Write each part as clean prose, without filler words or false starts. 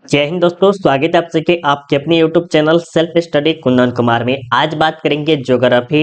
जय हिंद दोस्तों, स्वागत है आप सबके आपके अपने YouTube channel self study Kundan Kumar में। आज बात करेंगे ज्योग्राफी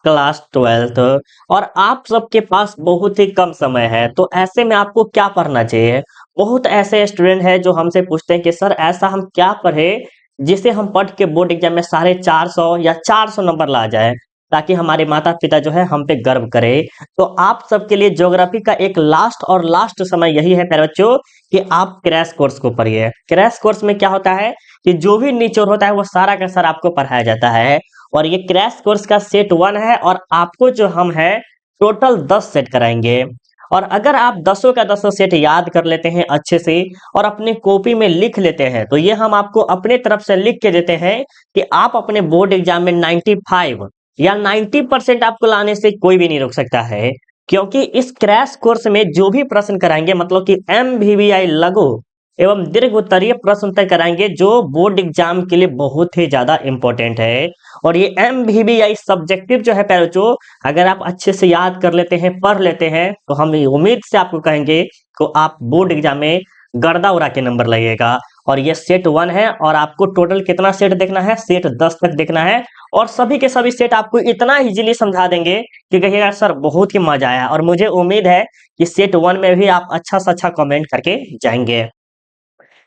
क्लास 12। और आप सबके पास बहुत ही कम समय है, तो ऐसे में आपको क्या पढ़ना चाहिए। बहुत ऐसे स्टूडेंट हैं जो हमसे पूछते हैं कि सर ऐसा हम क्या पढ़े जिसे हम पढ़ के बोर्ड एग्जाम में 450 या 400 नंबर ला जाए, ताकि हमारे माता पिता जो है हम पे गर्व करे। तो आप सबके लिए ज्योग्राफी का एक लास्ट समय यही है प्यारे बच्चों कि आप क्रैश कोर्स को पढ़िए। क्रैश कोर्स में क्या होता है कि जो भी निचोड़ होता है वो सारा का सारा आपको पढ़ाया जाता है। और ये क्रैश कोर्स का सेट 1 है और आपको जो हम है टोटल 10 सेट कराएंगे। और अगर आप 10 का 10 सेट याद कर लेते हैं अच्छे से और अपनी कॉपी में लिख लेते हैं, तो ये हम आपको अपने तरफ से लिख के देते हैं कि आप अपने बोर्ड एग्जाम में 95 या 90% आपको लाने से कोई भी नहीं रोक सकता है। क्योंकि इस क्रैश कोर्स में जो भी प्रश्न कराएंगे मतलब कि MVVI लघु एवं दीर्घ उत्तरीय प्रश्न उत्तर कराएंगे, जो बोर्ड एग्जाम के लिए बहुत ही ज्यादा इंपॉर्टेंट है। और ये MVVI सब्जेक्टिव जो है प्यारे बच्चों, अगर आप अच्छे से याद कर लेते हैं, पढ़ लेते हैं, तो हम उम्मीद से आपको कहेंगे तो आप बोर्ड एग्जाम में गर्दा उड़ा के नंबर लाइएगा। और ये सेट 1 है और आपको टोटल कितना सेट देखना है, सेट 10 तक देखना है। और सभी के सभी सेट आपको इतना इजीली समझा देंगे कि कहिएगा सर बहुत ही मजा आया। और मुझे उम्मीद है कि सेट 1 में भी आप अच्छा से अच्छा कमेंट करके जाएंगे।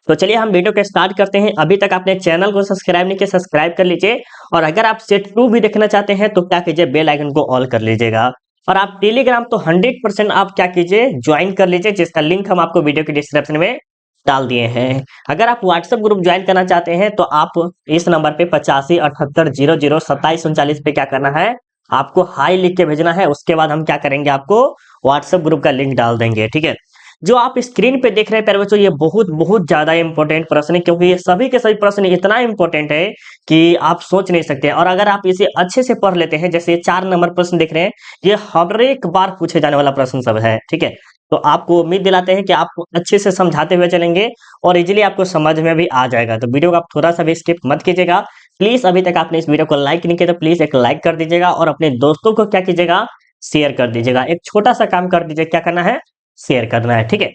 तो चलिए हम वीडियो को स्टार्ट करते हैं। अभी तक आपने चैनल को सब्सक्राइब नहीं किया, सब्सक्राइब कर लीजिए। और अगर आप सेट 2 भी देखना चाहते हैं तो क्या कीजिए, बेल आइकन को ऑल कर लीजिएगा। और आप टेलीग्राम तो 100% आप क्या कीजिए, ज्वाइन कर लीजिए, जिसका लिंक हम आपको वीडियो के डिस्क्रिप्शन में डाल दिए हैं। अगर आप व्हाट्सएप ग्रुप ज्वाइन करना चाहते हैं तो आप इस नंबर पे 85 78 00 27 39 पे क्या करना है, आपको हाई लिख के भेजना है। उसके बाद हम क्या करेंगे, आपको व्हाट्सएप ग्रुप का लिंक डाल देंगे। ठीक है, जो आप स्क्रीन पे देख रहे हैं प्यारे बच्चों, ये बहुत बहुत ज्यादा इंपॉर्टेंट प्रश्न है, क्योंकि ये सभी के सभी प्रश्न इतना इंपॉर्टेंट है कि आप सोच नहीं सकते। और अगर आप इसे अच्छे से पढ़ लेते हैं, जैसे 4 नंबर प्रश्न देख रहे हैं, ये हर एक बार पूछे जाने वाला प्रश्न सब है। ठीक है, तो आपको उम्मीद दिलाते हैं कि आप अच्छे से समझाते हुए चलेंगे और इजीली आपको समझ में भी आ जाएगा। तो वीडियो को आप थोड़ा सा भी स्किप मत कीजिएगा। प्लीज अभी तक आपने इस वीडियो को लाइक नहीं किया तो प्लीज एक लाइक कर दीजिएगा और अपने दोस्तों को क्या कीजिएगा, शेयर कर दीजिएगा। एक छोटा सा काम कर दीजिए, क्या करना है, शेयर करना है। ठीक है,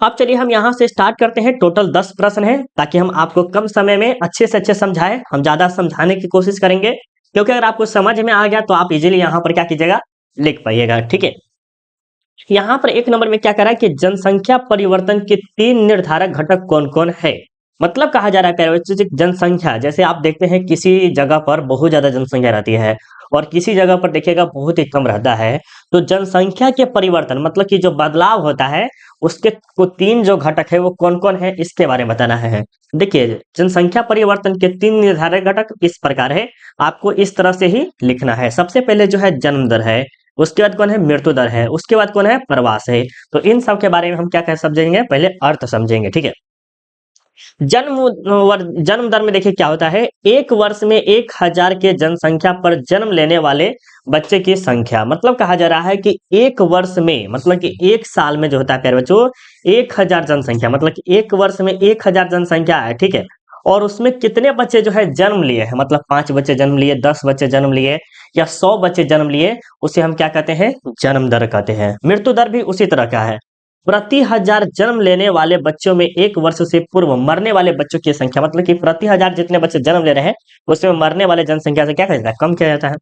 अब चलिए हम यहाँ से स्टार्ट करते हैं। टोटल 10 प्रश्न है, ताकि हम आपको कम समय में अच्छे से अच्छे समझाएं। हम ज्यादा समझाने की कोशिश करेंगे, क्योंकि अगर आपको समझ में आ गया तो आप इजीली यहाँ पर क्या कीजिएगा, लिख पाइएगा। ठीक है, यहाँ पर एक नंबर में क्या कह रहा है कि जनसंख्या परिवर्तन के 3 निर्धारक घटक कौन कौन है। मतलब कहा जा रहा है प्यारे बच्चों, जनसंख्या, जैसे आप देखते हैं किसी जगह पर बहुत ज्यादा जनसंख्या रहती है और किसी जगह पर देखिएगा बहुत ही कम रहता है। तो जनसंख्या के परिवर्तन मतलब कि जो बदलाव होता है, उसके को 3 जो घटक है वो कौन कौन है, इसके बारे में बताना है। देखिए, जनसंख्या परिवर्तन के 3 निर्धारक घटक इस प्रकार है, आपको इस तरह से ही लिखना है। सबसे पहले जो है जन्म दर है, उसके बाद कौन है, मृत्यु दर है, उसके बाद कौन है, प्रवास है। तो इन सब के बारे में हम क्या क्या समझेंगे, पहले अर्थ समझेंगे। ठीक है, जन्म दर में देखिए क्या होता है, एक वर्ष में 1000 के जनसंख्या पर जन्म लेने वाले बच्चे की संख्या। मतलब कहा जा रहा है कि एक वर्ष में मतलब कि एक साल में जो होता है प्यारे बच्चों, 1000 जनसंख्या, मतलब कि एक वर्ष में 1000 जनसंख्या है। ठीक है, और उसमें कितने बच्चे जो है जन्म लिए हैं, मतलब 5 बच्चे जन्म लिए, 10 बच्चे जन्म लिए या 100 बच्चे जन्म लिए, उसे हम क्या कहते हैं, जन्म दर कहते हैं। मृत्यु दर भी उसी तरह का है, प्रति 1000 जन्म लेने वाले बच्चों में एक वर्ष से पूर्व मरने वाले बच्चों की संख्या, मतलब कि प्रति 1000 जितने बच्चे जन्म ले रहे हैं उसमें मरने वाले जनसंख्या से क्या किया जाता है, कम किया जाता है।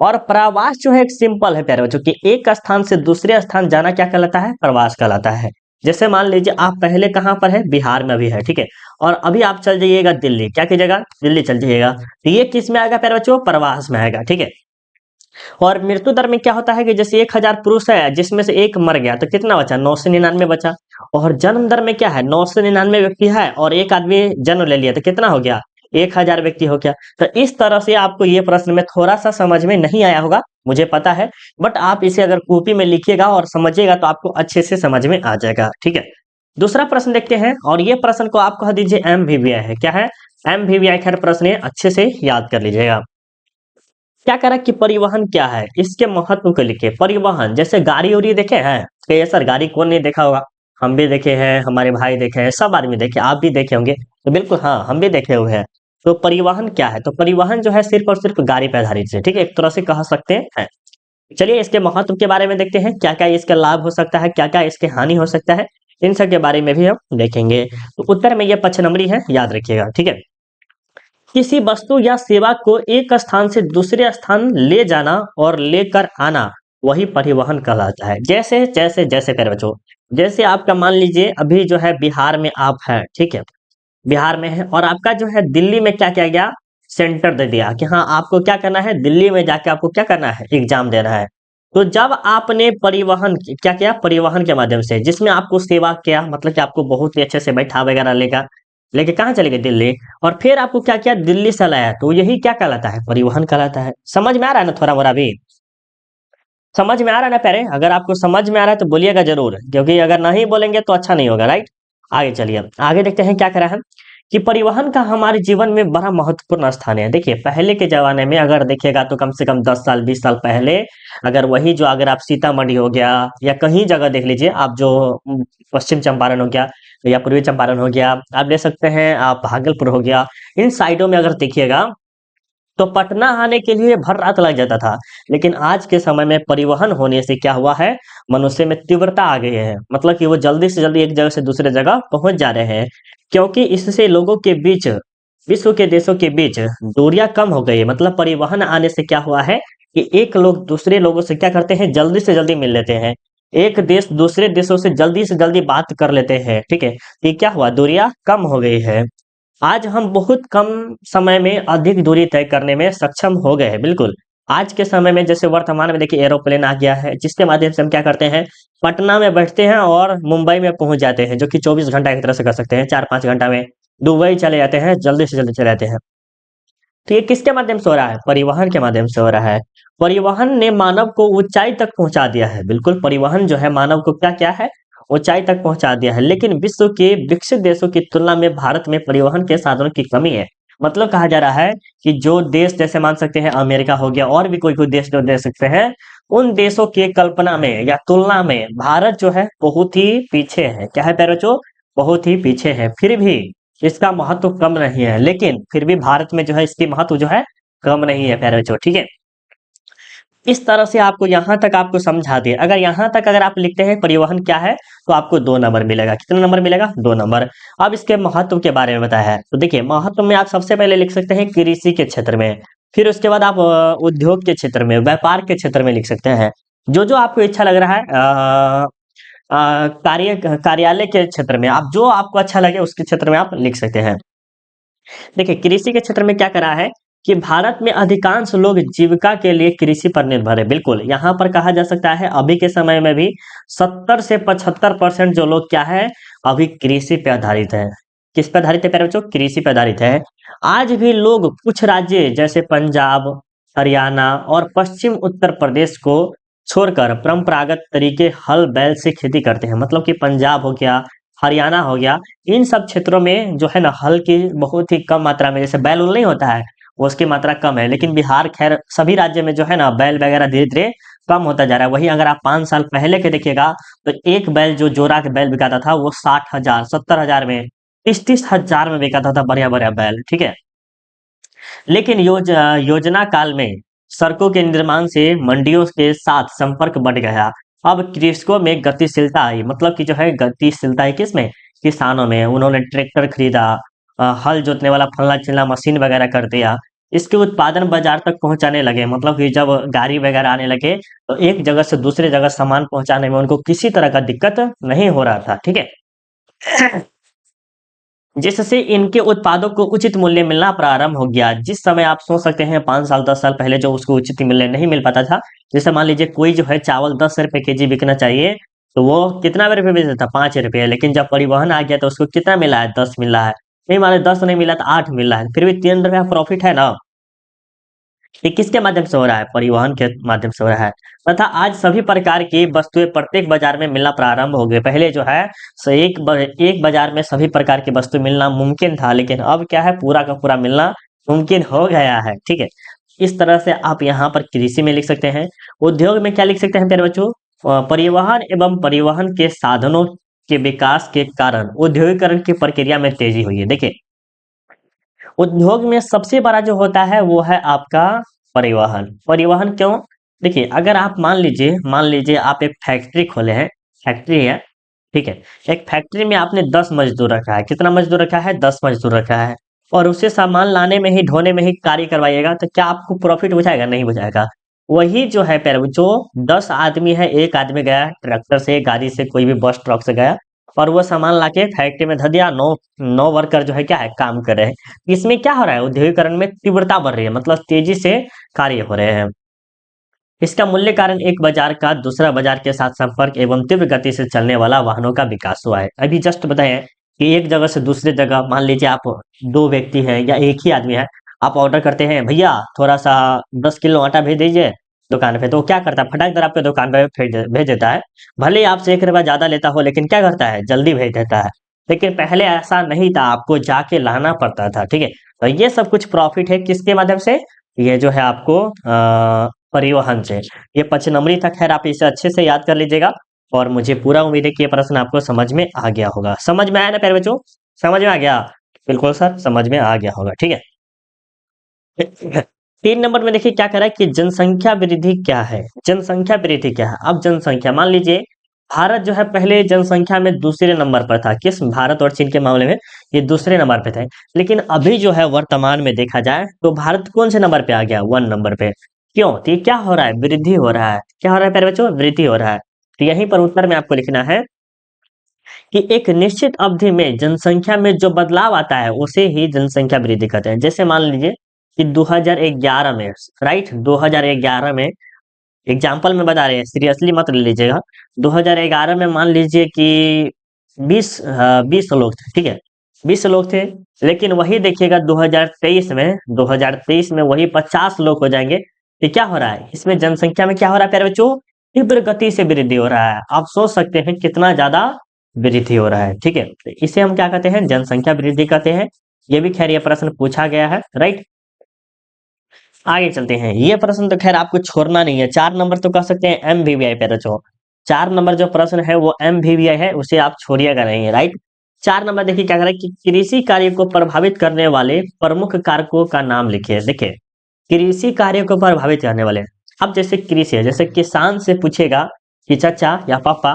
और प्रवास जो है एक सिंपल है प्यारे बच्चों, कि एक स्थान से दूसरे स्थान जाना क्या कहलाता है, प्रवास कहलाता है। जैसे मान लीजिए आप पहले कहाँ पर है, बिहार में अभी है। ठीक है, और अभी आप चल जाइएगा दिल्ली, क्या कीजिएगा, दिल्ली चल जाइएगा, तो ये किस में आएगा प्यारे बच्चों, प्रवास में आएगा। ठीक है, और मृत्यु दर में क्या होता है कि जैसे 1000 पुरुष है जिसमें से एक मर गया तो कितना बचा, 999 बचा। और जन्म दर में क्या है, 999 व्यक्ति है और एक आदमी जन्म ले लिया तो कितना हो गया, 1000 व्यक्ति हो गया। तो इस तरह से आपको ये प्रश्न में थोड़ा सा समझ में नहीं आया होगा, मुझे पता है, बट आप इसे अगर कॉपी में लिखिएगा और समझिएगा तो आपको अच्छे से समझ में आ जाएगा। ठीक है, दूसरा प्रश्न देखते हैं, और ये प्रश्न को आप कह दीजिए MVVI है। क्या है, MVVI, खैर प्रश्न है, अच्छे से याद कर लीजिएगा। क्या करा कि परिवहन क्या है, इसके महत्व को लिखे। परिवहन जैसे गाड़ी उड़ी देखे हैं, तो ये सर गाड़ी कौन नहीं देखा होगा, हम भी देखे हैं, हमारे भाई देखे हैं, सब आदमी देखे, आप भी देखे होंगे। तो बिल्कुल हाँ, हम भी देखे हुए हैं। तो परिवहन क्या है, तो परिवहन जो है सिर्फ और सिर्फ गाड़ी पे आधारित है। ठीक है, एक तरह से कह सकते हैं। चलिए इसके महत्व के बारे में देखते हैं, क्या क्या इसका लाभ हो सकता है, क्या क्या इसके हानि हो सकता है। इन सब के बारे में भी हम देखेंगे। तो उत्तर में ये 5 नंबरी है, याद रखिएगा, ठीक है। किसी वस्तु या सेवा को एक स्थान से दूसरे स्थान ले जाना और लेकर आना, वही परिवहन कहलाता है। जैसे जैसे जैसे प्यारे बच्चों, जैसे आपका मान लीजिए अभी जो है बिहार में आप हैं, ठीक है, बिहार में है और आपका जो है दिल्ली में क्या किया गया, सेंटर दे दिया कि हाँ आपको क्या करना है, दिल्ली में जाके आपको क्या करना है, एग्जाम देना है। तो जब आपने क्या किया, परिवहन के माध्यम से, जिसमें आपको सेवा किया, मतलब कि आपको बहुत ही अच्छे से बैठा वगैरह लेगा, लेके कहाँ चले गए, दिल्ली, और फिर आपको क्या किया, दिल्ली से लाया, तो यही क्या कहलाता है, परिवहन कहलाता है। समझ में आ रहा है ना, थोड़ा मोड़ा भी समझ में आ रहा है ना प्यारे? अगर आपको समझ में आ रहा है तो बोलिएगा जरूर, क्योंकि अगर नहीं बोलेंगे तो अच्छा नहीं होगा, राइट। आगे चलिए, आगे देखते हैं क्या करा है कि परिवहन का हमारे जीवन में बड़ा महत्वपूर्ण स्थान है। देखिए पहले के जमाने में अगर देखिएगा तो कम से कम 10 साल 20 साल पहले, अगर वही जो अगर आप सीतामढ़ी हो गया या कहीं जगह देख लीजिए आप, जो पश्चिम चंपारण हो गया या पूर्वी चंपारण हो गया, आप देख सकते हैं, आप भागलपुर हो गया, इन साइडों में अगर देखिएगा तो पटना आने के लिए भर रात लग जाता था। लेकिन आज के समय में परिवहन होने से क्या हुआ है, मनुष्य में तीव्रता आ गई है, मतलब कि वो जल्दी से जल्दी एक जगह से दूसरे जगह पहुंच जा रहे हैं, क्योंकि इससे लोगों के बीच, विश्व के देशों के बीच दूरियां कम हो गई है। मतलब परिवहन आने से क्या हुआ है कि एक लोग दूसरे लोगों से क्या करते हैं, जल्दी से जल्दी मिल लेते हैं, एक देश दूसरे देशों से जल्दी बात कर लेते हैं, ठीक है। ये क्या हुआ, दूरियां कम हो गई है। आज हम बहुत कम समय में अधिक दूरी तय करने में सक्षम हो गए हैं, बिल्कुल। आज के समय में जैसे वर्तमान में देखिए एरोप्लेन आ गया है, जिसके माध्यम से हम क्या करते हैं, पटना में बैठते हैं और मुंबई में पहुंच जाते हैं, जो कि 24 घंटा एक तरह से कर सकते हैं, 4-5 घंटा में दुबई चले जाते हैं, जल्दी से जल्दी चले जाते हैं। तो ये किसके माध्यम से हो रहा है, परिवहन के माध्यम से हो रहा है। परिवहन ने मानव को ऊंचाई तक पहुंचा दिया है, बिल्कुल, परिवहन जो है मानव को क्या क्या है, ऊंचाई तक पहुंचा दिया है। लेकिन विश्व के विकसित देशों की तुलना में भारत में परिवहन के साधनों की कमी है। मतलब कहा जा रहा है कि जो देश, जैसे मान सकते हैं अमेरिका हो गया और भी कोई कोई देश जो दे सकते हैं, उन देशों की कल्पना में या तुलना में भारत जो है बहुत ही पीछे है। क्या है प्यारे बच्चों, बहुत ही पीछे है। फिर भी इसका महत्व कम नहीं है, लेकिन फिर भी भारत में जो है इसकी महत्व जो है कम नहीं है प्यारे बच्चों, ठीक है। इस तरह से आपको यहाँ तक आपको समझा दिया। अगर यहाँ तक अगर आप लिखते हैं परिवहन क्या है, तो आपको 2 नंबर मिलेगा। कितना नंबर मिलेगा, 2 नंबर। अब इसके महत्व के बारे में बताया है, तो देखिए महत्व में आप सबसे पहले लिख सकते हैं कृषि के क्षेत्र में, फिर उसके बाद आप उद्योग के क्षेत्र में, व्यापार के क्षेत्र में लिख सकते हैं। जो जो आपको इच्छा लग रहा है, कार्यालय के क्षेत्र में, आप जो आपको अच्छा लगे उसके क्षेत्र में आप लिख सकते हैं। देखिए कृषि के क्षेत्र में क्या करा है कि भारत में अधिकांश लोग जीविका के लिए कृषि पर निर्भर है, बिल्कुल। यहाँ पर कहा जा सकता है अभी के समय में भी 70 से 75% जो लोग क्या है, अभी कृषि पे आधारित है। किस पे आधारित है प्यारे बच्चों, कृषि पे आधारित है। आज भी लोग कुछ राज्य जैसे पंजाब, हरियाणा और पश्चिम उत्तर प्रदेश को छोड़कर परंपरागत तरीके हल बैल से खेती करते हैं। मतलब कि पंजाब हो गया, हरियाणा हो गया, इन सब क्षेत्रों में जो है ना हल की बहुत ही कम मात्रा में, जैसे बैल उल नहीं होता है, वो उसकी मात्रा कम है। लेकिन बिहार, खैर सभी राज्य में जो है ना बैल वगैरह धीरे धीरे कम होता जा रहा है। वहीं अगर आप 5 साल पहले के देखिएगा तो एक बैल, जो जोरा के बैल बिकाता था, वो 60,000 70,000 में, 30-30 हजार में बिकाता था, बढ़िया बढ़िया बैल, ठीक है। लेकिन योजना काल में सड़कों के निर्माण से मंडियों के साथ संपर्क बढ़ गया। अब कृषकों में गतिशीलता आई, मतलब कि जो है गतिशीलता है किसमें, किसानों में। उन्होंने ट्रैक्टर खरीदा, हल जोतने वाला फलना चिल्ला मशीन वगैरह कर दिया। इसके उत्पादन बाजार तक पहुंचाने लगे, मतलब कि जब गाड़ी वगैरह आने लगे तो एक जगह से दूसरे जगह सामान पहुंचाने में उनको किसी तरह का दिक्कत नहीं हो रहा था, ठीक है। जिससे इनके उत्पादों को उचित मूल्य मिलना प्रारंभ हो गया। जिस समय आप सोच सकते हैं 5 साल 10 साल पहले जो उसको उचित मूल्य नहीं मिल पाता था, जैसे मान लीजिए कोई जो है चावल 10 रुपए केजी बिकना चाहिए, तो वो कितना रुपए बेचता था, 5 रुपये। लेकिन जब परिवहन आ गया तो उसको कितना मिला है, 10 मिला है। नहीं माने 10 नहीं मिला तो 8 मिला है, फिर भी 3 रुपया प्रॉफिट है ना। ये किसके माध्यम से हो रहा है, परिवहन के माध्यम से हो रहा है। तथा आज सभी प्रकार की वस्तुएं प्रत्येक बाजार में मिलना प्रारंभ हो गए। पहले जो है एक बाजार में सभी प्रकार की वस्तु मिलना मुमकिन था, लेकिन अब क्या है, पूरा का पूरा मिलना मुमकिन हो गया है, ठीक है। इस तरह से आप यहाँ पर कृषि में लिख सकते हैं। उद्योग में क्या लिख सकते हैं प्यारे बच्चों, परिवहन एवं परिवहन के साधनों के विकास के कारण औद्योगिकरण की प्रक्रिया में तेजी हुई है। देखिए उद्योग में सबसे बड़ा जो होता है वो है आपका परिवहन। परिवहन क्यों, देखिए अगर आप मान लीजिए आप एक फैक्ट्री खोले हैं, फैक्ट्री है, ठीक है। एक फैक्ट्री में आपने 10 मजदूर रखा है, कितना मजदूर रखा है? 10 मजदूर रखा है, और उसे सामान लाने में ही, ढोने में ही कार्य करवाइएगा, तो क्या आपको प्रॉफिट हो जाएगा? नहीं हो जाएगा। वही जो है पैर, जो 10 आदमी है, एक आदमी गया ट्रैक्टर से, गाड़ी से, कोई भी बस ट्रक से गया, और वो सामान लाके फैक्ट्री में धर दिया। 9 वर्कर जो है क्या है, काम कर रहे हैं। इसमें क्या हो रहा है? औद्योगिकरण में तीव्रता बढ़ रही है, मतलब तेजी से कार्य हो रहे हैं। इसका मूल्य कारण एक बाजार का दूसरा बाजार के साथ संपर्क एवं तीव्र गति से चलने वाला वाहनों का विकास हुआ है। अभी जस्ट बताएं कि एक जगह से दूसरी जगह, मान लीजिए आप दो व्यक्ति हैं या एक ही आदमी है, आप ऑर्डर करते हैं, भैया थोड़ा सा 10 किलो आटा भेज दीजिए दुकान पे, तो वो क्या करता है? फटाक दर आपके दुकान पे भेज देता है। भले ही आपसे 1 रुपया ज्यादा लेता हो, लेकिन क्या करता है? जल्दी भेज देता है। लेकिन पहले ऐसा नहीं था, आपको जाके लाना पड़ता था। ठीक है, तो ये सब कुछ प्रॉफिट है किसके माध्यम से? ये जो है आपको परिवहन से। ये 5 नंबरी था। खैर, आप इसे अच्छे से याद कर लीजिएगा, और मुझे पूरा उम्मीद है कि ये प्रश्न आपको समझ में आ गया होगा। समझ में आया ना प्यारे बच्चों? समझ में आ गया? बिल्कुल सर, समझ में आ गया होगा। ठीक है। 3 नंबर में देखिए क्या कह रहा है कि जनसंख्या वृद्धि क्या है? जनसंख्या वृद्धि क्या है? अब जनसंख्या, मान लीजिए भारत जो है पहले जनसंख्या में दूसरे नंबर पर था। किस? भारत और चीन के मामले में ये दूसरे नंबर पे थे। लेकिन अभी जो है वर्तमान में देखा जाए तो भारत कौन से नंबर पे आ गया? 1 नंबर पे। क्यों? तो ये क्या हो रहा है? वृद्धि हो रहा है। क्या हो रहा है प्यारे बच्चों? वृद्धि हो रहा है। तो यहीं पर उत्तर में आपको लिखना है कि एक निश्चित अवधि में जनसंख्या में जो बदलाव आता है उसे ही जनसंख्या वृद्धि कहते हैं। जैसे मान लीजिए कि 2011 में, राइट, 2011 में, एग्जाम्पल में बता रहे हैं, सीरियसली मत ले लीजिएगा। 2011 में मान लीजिए कि 20 लोग थे। ठीक है, 20 लोग थे। लेकिन वही देखिएगा 2023 में वही 50 लोग हो जाएंगे। तो क्या हो रहा है? इसमें जनसंख्या में क्या हो रहा है प्यारे बच्चों? तीव्र गति से वृद्धि हो रहा है। आप सोच सकते हैं कितना ज्यादा वृद्धि हो रहा है। ठीक है, तो इसे हम क्या कहते हैं? जनसंख्या वृद्धि कहते हैं। ये भी खैर ये प्रश्न पूछा गया है, राइट। आगे चलते हैं। ये प्रश्न तो खैर आपको छोड़ना नहीं है। 4 नंबर तो कह सकते हैं एमवीवीआई पे रचो। 4 नंबर जो प्रश्न है वो एमवीवीआई है, उसे आप छोड़िएगा नहीं है, राइट। 4 नंबर देखिए क्या कर रहा है कि कृषि कार्य को प्रभावित करने वाले प्रमुख कारकों का नाम लिखिए। देखिए, कृषि कार्य को प्रभावित करने वाले, अब जैसे कृषि है, जैसे किसान से पूछेगा कि चाचा या पापा,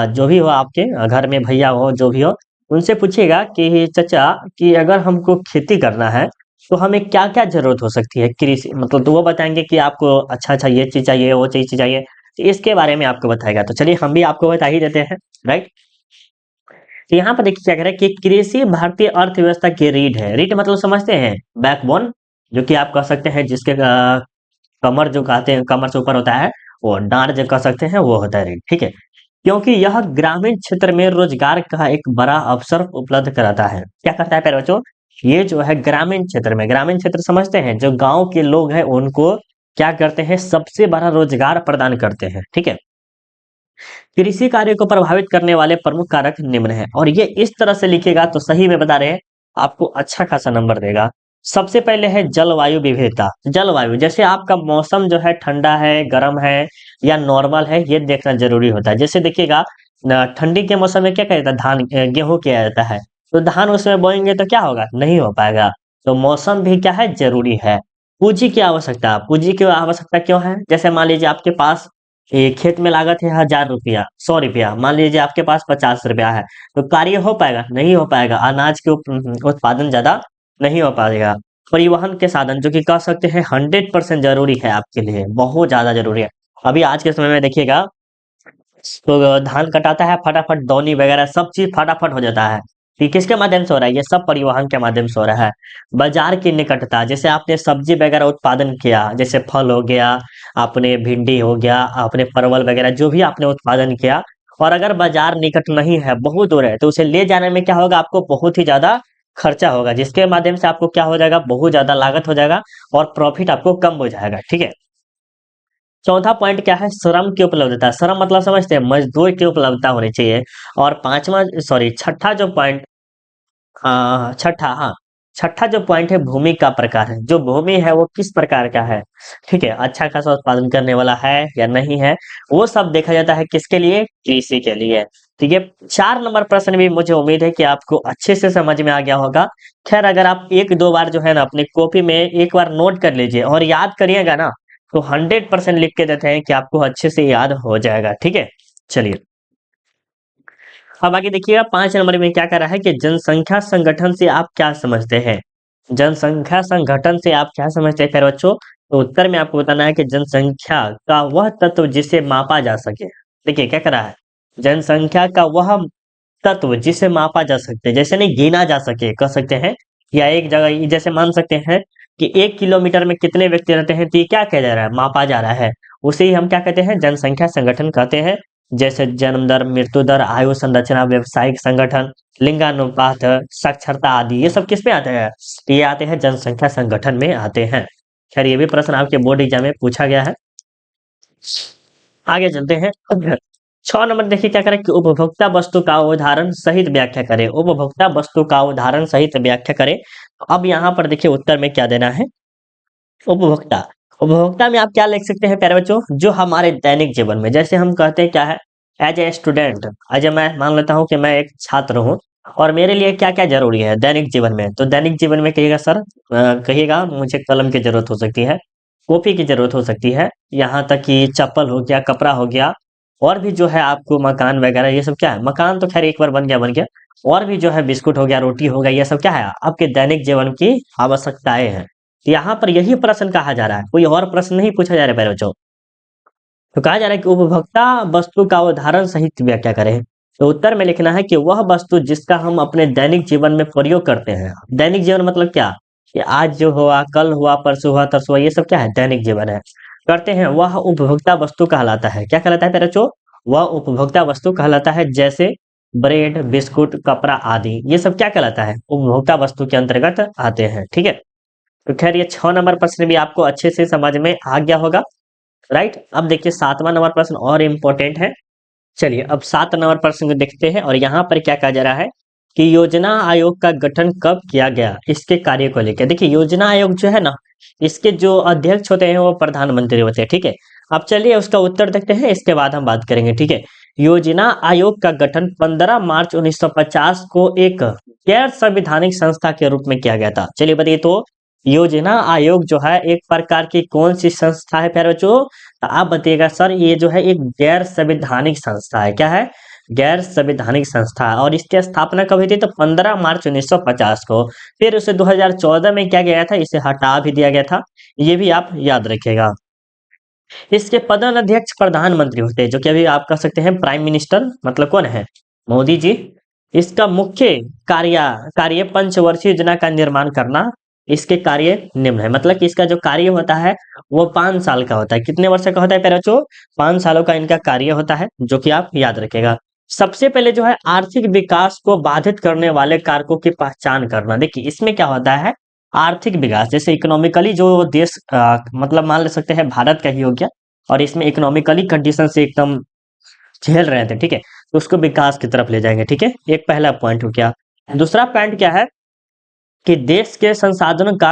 जो भी हो आपके घर में, भैया हो, जो भी हो, उनसे पूछेगा कि चाचा, कि अगर हमको खेती करना है तो हमें क्या क्या जरूरत हो सकती है कृषि, मतलब तो वो बताएंगे कि आपको अच्छा अच्छा ये चीज चाहिए, वो चीज चाहिए, तो इसके बारे में आपको बताएगा। तो चलिए हम भी आपको बता ही देते हैं, राइट। तो यहाँ पर देखिए क्या कह रहा है कि कृषि भारतीय अर्थव्यवस्था की रीढ़ है। रीढ़ मतलब समझते हैं? बैकबोन, जो कि आप कह सकते हैं जिसके कमर जो कहते हैं, कमर से ऊपर होता है, वो डांड जो कह सकते हैं, वो होता है रीढ़। ठीक है, क्योंकि यह ग्रामीण क्षेत्र में रोजगार का एक बड़ा अवसर उपलब्ध कराता है। क्या करता है प्यारे बच्चों? ये जो है ग्रामीण क्षेत्र में, ग्रामीण क्षेत्र समझते हैं, जो गांव के लोग हैं उनको क्या करते हैं? सबसे बड़ा रोजगार प्रदान करते हैं। ठीक है, कृषि कार्य को प्रभावित करने वाले प्रमुख कारक निम्न है, और ये इस तरह से लिखेगा तो सही में बता रहे हैं, आपको अच्छा खासा नंबर देगा। सबसे पहले है जलवायु विविधता। जलवायु, जैसे आपका मौसम जो है ठंडा है, गर्म है, या नॉर्मल है, ये देखना जरूरी होता है। जैसे देखिएगा ठंडी के मौसम में क्या किया जाता है? धान, गेहूं किया जाता है, तो धान उसमें बोएंगे तो क्या होगा? नहीं हो पाएगा। तो मौसम भी क्या है? जरूरी है। पूंजी की आवश्यकता, पूंजी की आवश्यकता क्यों है? जैसे मान लीजिए आपके पास खेत में लागत है 1000 रुपया, 100 रुपया, मान लीजिए आपके पास 50 रुपया है, तो कार्य हो पाएगा? नहीं हो पाएगा। अनाज के उत्पादन ज्यादा नहीं हो पाएगा। परिवहन के साधन, जो कि कह सकते हैं 100% जरूरी है आपके लिए, बहुत ज्यादा जरूरी है। अभी आज के समय में देखिएगा, तो धान कटाता है फटाफट, दौनी वगैरह सब चीज फटाफट हो जाता है। ये किसके माध्यम से हो रहा है? ये सब परिवहन के माध्यम से हो रहा है। बाजार की निकटता, जैसे आपने सब्जी वगैरह उत्पादन किया, जैसे फल हो गया, आपने भिंडी हो गया, आपने परवल वगैरह जो भी आपने उत्पादन किया, और अगर बाजार निकट नहीं है, बहुत दूर है, तो उसे ले जाने में क्या होगा? आपको बहुत ही ज्यादा खर्चा होगा, जिसके माध्यम से आपको क्या हो जाएगा? बहुत ज्यादा लागत हो जाएगा, और प्रॉफिट आपको कम हो जाएगा। ठीक है, चौथा पॉइंट क्या है? श्रम की उपलब्धता। श्रम मतलब समझते हैं? मजदूर की उपलब्धता होनी चाहिए। और पांचवा, सॉरी, छठा जो पॉइंट, छठा, हाँ, छठा जो पॉइंट है, भूमि का प्रकार है। जो भूमि है वो किस प्रकार का है? ठीक है, अच्छा खासा उत्पादन करने वाला है या नहीं है, वो सब देखा जाता है किसके लिए? कृषि के लिए। तो ये 4 नंबर प्रश्न भी मुझे उम्मीद है कि आपको अच्छे से समझ में आ गया होगा। खैर, अगर आप एक दो बार जो है ना अपनी कॉपी में एक बार नोट कर लीजिए और याद करिएगा ना, तो 100% लिख के देते हैं कि आपको अच्छे से याद हो जाएगा। ठीक है, चलिए अब आगे देखिएगा 5 नंबर में क्या कह रहा है कि जनसंख्या संगठन से आप क्या समझते हैं? जनसंख्या संगठन से आप क्या समझते हैं प्यारे बच्चों? तो उत्तर में आपको बताना है कि जनसंख्या का वह तत्व जिसे मापा जा सके। देखिए क्या कह रहा है? जनसंख्या का वह तत्व जिसे मापा जा सकते हैं, जैसे नहीं गिना जा सके कह सकते हैं, या एक जगह जैसे मान सकते हैं कि 1 किलोमीटर में कितने व्यक्ति रहते हैं, तो ये क्या किया जा रहा है? मापा जा रहा है। उसे ही हम क्या कहते हैं? जनसंख्या संगठन कहते हैं। जैसे जन्म दर, मृत्यु दर, आयु संरचना, व्यावसायिक संगठन, लिंगानुपात, साक्षरता आदि ये सब किस में आते हैं? ये आते हैं जनसंख्या संगठन में आते हैं। खैर ये भी प्रश्न आपके बोर्ड एग्जाम में पूछा गया है। आगे चलते हैं। 6 नंबर देखिए क्या करें कि उपभोक्ता वस्तु का उदाहरण सहित व्याख्या करें। उपभोक्ता वस्तु का उदाहरण सहित व्याख्या करें। अब यहाँ पर देखिए उत्तर में क्या देना है? उपभोक्ता। उपभोक्ता में आप क्या लिख सकते हैं प्यारे बच्चों? जो हमारे दैनिक जीवन में, जैसे हम कहते हैं क्या है, एज ए स्टूडेंट, आज मैं मान लेता हूँ कि मैं एक छात्र हूँ और मेरे लिए क्या क्या जरूरी है दैनिक जीवन में, तो दैनिक जीवन में कहिएगा सर, कहिएगा मुझे कलम की जरूरत हो सकती है, कॉपी की जरूरत हो सकती है, यहाँ तक कि चप्पल हो गया, कपड़ा हो गया, और भी जो है आपको मकान वगैरह ये सब क्या है, मकान तो खैर एक बार बन गया, और भी जो है बिस्कुट हो गया, रोटी हो गया, ये सब क्या है आपके दैनिक जीवन की आवश्यकताएं हैं। यहाँ पर यही प्रश्न कहा जा रहा है, कोई और प्रश्न नहीं पूछा जा रहा है प्यारे बच्चों। तो कहा जा रहा है कि उपभोक्ता वस्तु का उदाहरण सहित व्याख्या करें। तो उत्तर में लिखना है कि वह वस्तु जिसका हम अपने दैनिक जीवन में प्रयोग करते हैं। दैनिक जीवन मतलब क्या? कि आज जो हुआ, कल हुआ, परसों हुआ, तरसों हुआ, ये सब क्या है? दैनिक जीवन है। करते हैं, वह उपभोक्ता वस्तु कहलाता है। क्या कहलाता है प्यारे बच्चों? वह उपभोक्ता वस्तु कहलाता है। जैसे ब्रेड, बिस्कुट, कपड़ा आदि, ये सब क्या कहलाता है? उपभोक्ता वस्तु के अंतर्गत आते हैं। ठीक है। तो खैर ये 6 नंबर प्रश्न भी आपको अच्छे से समझ में आ गया होगा, राइट। अब देखिए 7वां नंबर प्रश्न और इम्पोर्टेंट है। चलिए अब 7 नंबर प्रश्न को देखते हैं, और यहाँ पर क्या कहा जा रहा है कि योजना आयोग का गठन कब किया गया, इसके कार्य को लेकर। देखिए योजना आयोग जो है ना, इसके जो अध्यक्ष होते हैं वो प्रधानमंत्री होते हैं। ठीक है। अब चलिए उसका उत्तर देखते हैं, इसके बाद हम बात करेंगे। ठीक है। योजना आयोग का गठन 15 मार्च 1950 को एक गैर संवैधानिक संस्था के रूप में किया गया था। चलिए बताइए, तो योजना आयोग जो है एक प्रकार की कौन सी संस्था है प्यारे बच्चों? तो आप बताइएगा सर, ये जो है एक गैर संवैधानिक संस्था है। क्या है? गैर संवैधानिक संस्था है। और इसकी स्थापना कब हुई थी? तो 15 मार्च 1950 को। फिर उसे 2014 में क्या गया था, इसे हटा भी दिया गया था। ये भी आप याद रखिएगा। इसके प्रधान अध्यक्ष प्रधानमंत्री होते हैं, जो कि अभी आप कह सकते हैं प्राइम मिनिस्टर, मतलब कौन है? मोदी जी। इसका मुख्य कार्य कार्य पंचवर्षीय योजना का निर्माण करना। इसके कार्य निम्न है, मतलब कि इसका जो कार्य होता है वो 5 साल का होता है। कितने वर्ष का होता है प्यारे बच्चों? 5 सालों का इनका कार्य होता है, जो कि आप याद रखेगा। सबसे पहले जो है आर्थिक विकास को बाधित करने वाले कारकों की पहचान करना। देखिए इसमें क्या होता है, आर्थिक विकास, जैसे इकोनॉमिकली जो देश मतलब मान ले सकते हैं भारत का ही हो गया, और इसमें इकोनॉमिकली कंडीशन से एकदम झेल रहे थे। ठीक है। तो उसको विकास की तरफ ले जाएंगे। ठीक है। एक पहला पॉइंट हो गया। दूसरा पॉइंट क्या है कि देश के संसाधनों का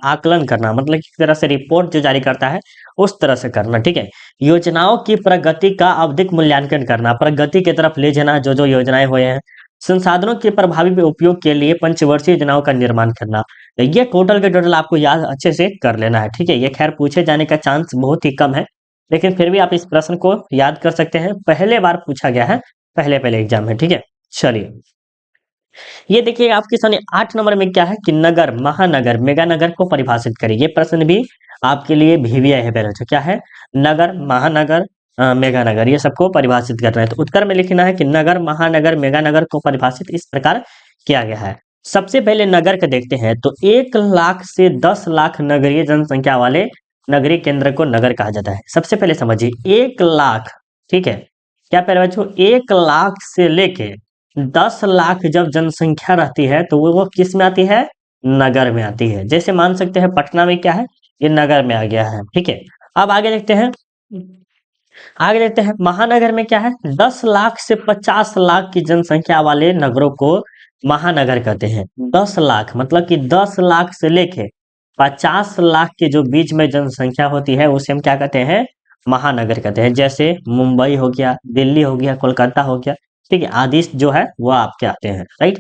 आकलन करना, मतलब एक तरह से रिपोर्ट जो जारी करता है उस तरह से करना। ठीक है। योजनाओं की प्रगति का आवधिक मूल्यांकन करना, प्रगति की तरफ ले जाना जो जो योजनाएं हुए हैं। संसाधनों के प्रभावी उपयोग के लिए पंचवर्षीय योजनाओं का निर्माण करना। तो ये टोटल के टोटल आपको याद अच्छे से कर लेना है। ठीक है। ये खैर पूछे जाने का चांस बहुत ही कम है, लेकिन फिर भी आप इस प्रश्न को याद कर सकते हैं, पहले बार पूछा गया है, पहले पहले एग्जाम में। ठीक है। चलिए ये देखिए आपके सामने 8 नंबर में क्या है कि नगर, महानगर, मेगा नगर को परिभाषित करें। ये प्रश्न भी आपके लिए भिविया है पहले। तो क्या है? नगर, महानगर, मेगा नगर, ये सबको परिभाषित करना है। तो उत्तर में लिखना है कि नगर, महानगर, मेगा नगर को परिभाषित इस प्रकार किया गया है। सबसे पहले नगर का देखते हैं, तो 1 लाख से 10 लाख नगरीय जनसंख्या वाले नगरीय केंद्र को नगर कहा जाता है। सबसे पहले समझिए 1 लाख, ठीक है, क्या प्यारे बच्चों, 1 लाख से लेके 10 लाख जब जनसंख्या रहती है तो वो किस में आती है? नगर में आती है। जैसे मान सकते हैं पटना में क्या है, ये नगर में आ गया है। ठीक है। अब आगे देखते हैं, महानगर में क्या है, 10 लाख से 50 लाख की जनसंख्या वाले नगरों को महानगर कहते हैं। 10 लाख मतलब कि 10 लाख से लेके 50 लाख के जो बीच में जनसंख्या होती है उसे हम क्या कहते हैं? महानगर कहते हैं। जैसे मुंबई हो गया, दिल्ली हो गया, कोलकाता हो गया, ठीक है, आदि जो है वो आपके आते हैं, राइट।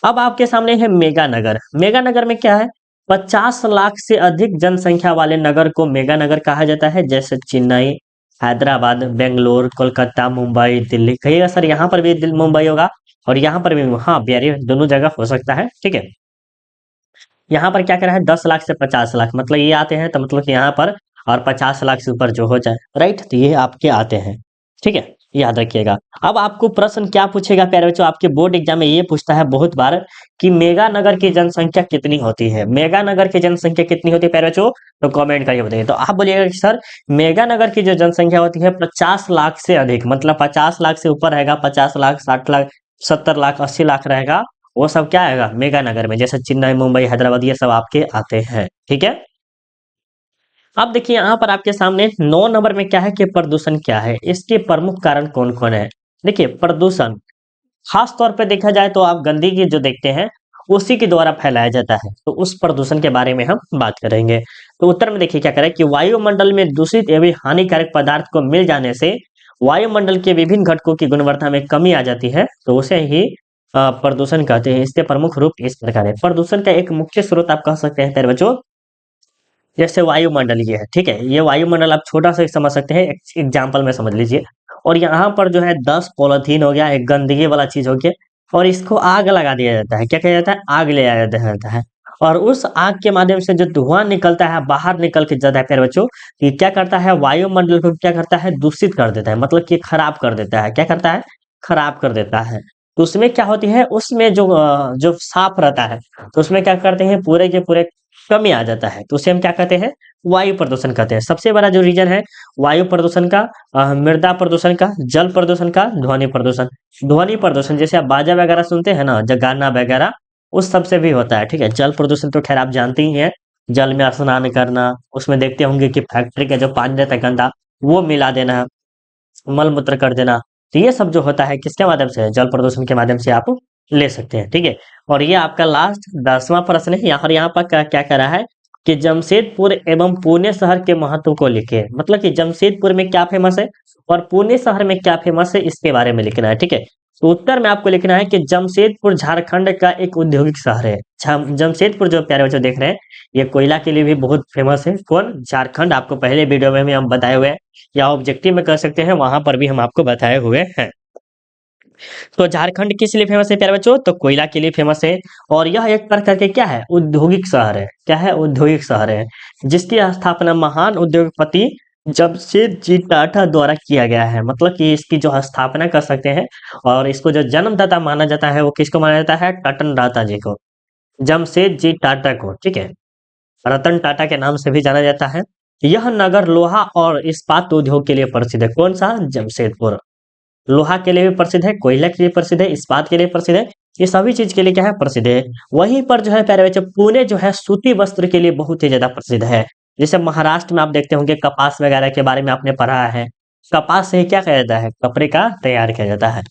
अब आपके सामने है मेगा नगर। मेगा नगर में क्या है, 50 लाख से अधिक जनसंख्या वाले नगर को मेगा नगर कहा जाता है। जैसे चेन्नई, हैदराबाद, बेंगलोर, कोलकाता, मुंबई, दिल्ली कहिएगा सर यहाँ पर भी मुंबई होगा और यहाँ पर भी हाँ बिहारी दोनों जगह हो सकता है। ठीक है, यहाँ पर क्या करा है 10 लाख से 50 लाख मतलब ये आते हैं तो मतलब कि यहाँ पर और 50 लाख से ऊपर जो हो जाए राइट तो ये आपके आते हैं। ठीक है, याद रखिएगा। अब आपको प्रश्न क्या पूछेगा प्यारे बच्चों, आपके बोर्ड एग्जाम में ये पूछता है बहुत बार कि मेगानगर की जनसंख्या कितनी होती है। मेगानगर की जनसंख्या कितनी होती है प्यारे बच्चों, तो कमेंट करके बताइए। तो आप बोलिएगा कि सर मेगानगर की जो जनसंख्या होती है 50 लाख से अधिक, मतलब 50 लाख से ऊपर रहेगा, 50 लाख, 60 लाख, 70 लाख, 80 लाख रहेगा, वो सब क्या आएगा मेगानगर में, जैसे चेन्नई, मुंबई, हैदराबाद ये सब आपके आते हैं। ठीक है, अब देखिए यहाँ पर आपके सामने 9 नंबर में क्या है कि प्रदूषण क्या है, इसके प्रमुख कारण कौन कौन है। देखिए प्रदूषण खास तौर पे देखा जाए तो आप गंदगी जो देखते हैं उसी के द्वारा फैलाया जाता है, तो उस प्रदूषण के बारे में हम बात करेंगे। तो उत्तर में देखिए क्या करें कि वायुमंडल में दूषित एवं हानिकारक पदार्थ को मिल जाने से वायुमंडल के विभिन्न घटकों की गुणवत्ता में कमी आ जाती है, तो उसे ही प्रदूषण कहते हैं। इसके प्रमुख रूप इस प्रकार है। प्रदूषण का एक मुख्य स्रोत आप कह सकते हैं प्यारे बच्चों, जैसे वायुमंडल ये है। ठीक है, ये वायुमंडल आप छोटा सा समझ सकते हैं, एग्जाम्पल में समझ लीजिए। और यहाँ पर जो है 10 पॉलिथीन हो गया, एक गंदगी वाला चीज हो गया, और इसको आग लगा दिया जाता है। क्या किया जाता है, आग ले आया जाता है। और उस आग के माध्यम से जो धुआं निकलता है बाहर निकल के जाता है प्यारे बच्चों, तो ये क्या करता है वायुमंडल को क्या करता है दूषित कर देता है, मतलब कि खराब कर देता है। क्या करता है, खराब कर देता है। तो उसमें क्या होती है, उसमें जो साफ रहता है तो उसमें क्या करते हैं पूरे के पूरे कमी आ जाता है, तो उसे हम क्या कहते हैं वायु प्रदूषण कहते हैं। सबसे बड़ा जो रीजन है वायु प्रदूषण का, मृदा प्रदूषण का, जल प्रदूषण का, ध्वनि प्रदूषण। ध्वनि प्रदूषण जैसे आप बाजा वगैरह सुनते हैं ना, जो गाना वगैरह, उस सब से भी होता है। ठीक है, जल प्रदूषण तो खैर आप जानते ही हैं, जल में स्नान करना, उसमें देखते होंगे कि फैक्ट्री का जो पानी रहता है गंदा वो मिला देना, मल मूत्र कर देना, तो ये सब जो होता है किसके माध्यम से, जल प्रदूषण के माध्यम से आप ले सकते हैं। ठीक है, और ये आपका लास्ट 10वां प्रश्न है। यहाँ पर क्या कह रहा है कि जमशेदपुर एवं पुणे शहर के महत्व को लिखे, मतलब कि जमशेदपुर में क्या फेमस है और पुणे शहर में क्या फेमस है, इसके बारे में लिखना है। ठीक है, तो उत्तर में आपको लिखना है कि जमशेदपुर झारखंड का एक औद्योगिक शहर है। जमशेदपुर जो प्यारे बच्चों देख रहे हैं ये कोयला के लिए भी बहुत फेमस है। कौन, झारखंड, आपको पहले वीडियो में भी हम बताए हुए हैं, या ऑब्जेक्टिव में कर सकते हैं, वहां पर भी हम आपको बताए हुए हैं। तो झारखंड किस लिए फेमस है प्यारे बच्चों, तो कोयला के लिए फेमस है। और यह एक प्रकार के क्या है औद्योगिक शहर है। क्या है, औद्योगिक शहर है, जिसकी स्थापना महान उद्योगपति जमशेदजी टाटा द्वारा किया गया है। मतलब कि इसकी जो स्थापना कर सकते हैं और इसको जो जन्मदाता माना जाता है वो किसको माना जाता है, रतन टाटा जी को, जमशेदजी टाटा को। ठीक है, रतन टाटा के नाम से भी जाना जाता है। यह नगर लोहा और इस्पात उद्योग के लिए प्रसिद्ध है। कौन सा, जमशेदपुर। लोहा के लिए भी प्रसिद्ध है, कोयला के लिए प्रसिद्ध है, इस्पात के लिए प्रसिद्ध है, ये सभी चीज के लिए क्या है प्रसिद्ध है। वहीं पर जो है प्यारे बच्चों पुणे जो है सूती वस्त्र के लिए बहुत ही ज्यादा प्रसिद्ध है। जैसे महाराष्ट्र में आप देखते होंगे कपास वगैरह के बारे में आपने पढ़ा है, कपास से ही क्या किया जाता है, कपड़े का तैयार किया जाता है।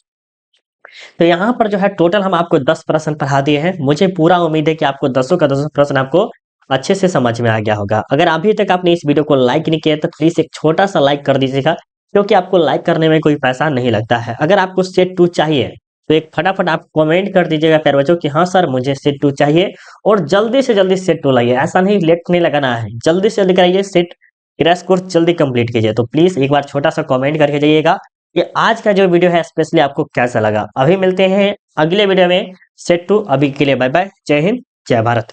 तो यहाँ पर जो है टोटल हम आपको 10 प्रश्न पढ़ा दिए हैं। मुझे पूरा उम्मीद है कि आपको 10 का 10 प्रश्न आपको अच्छे से समझ में आ गया होगा। अगर अभी तक आपने इस वीडियो को लाइक नहीं किया तो प्लीज एक छोटा सा लाइक कर दीजिएगा, क्योंकि आपको लाइक करने में कोई पैसा नहीं लगता है। अगर आपको सेट 2 चाहिए तो एक फटाफट आप कमेंट कर दीजिएगा प्यारे बच्चों कि हाँ सर मुझे सेट 2 चाहिए, और जल्दी से जल्दी सेट 2 लाइए। ऐसा नहीं लेट नहीं लगाना है, जल्दी से जल्दी कराइए, सेट क्रैश कोर्स जल्दी कंप्लीट कीजिए। तो प्लीज एक बार छोटा सा कमेंट करके जाइएगा कि आज का जो वीडियो है स्पेशली आपको कैसा लगा। अभी मिलते हैं अगले वीडियो में सेट 2, अभी के लिए बाय बाय, जय हिंद, जय भारत।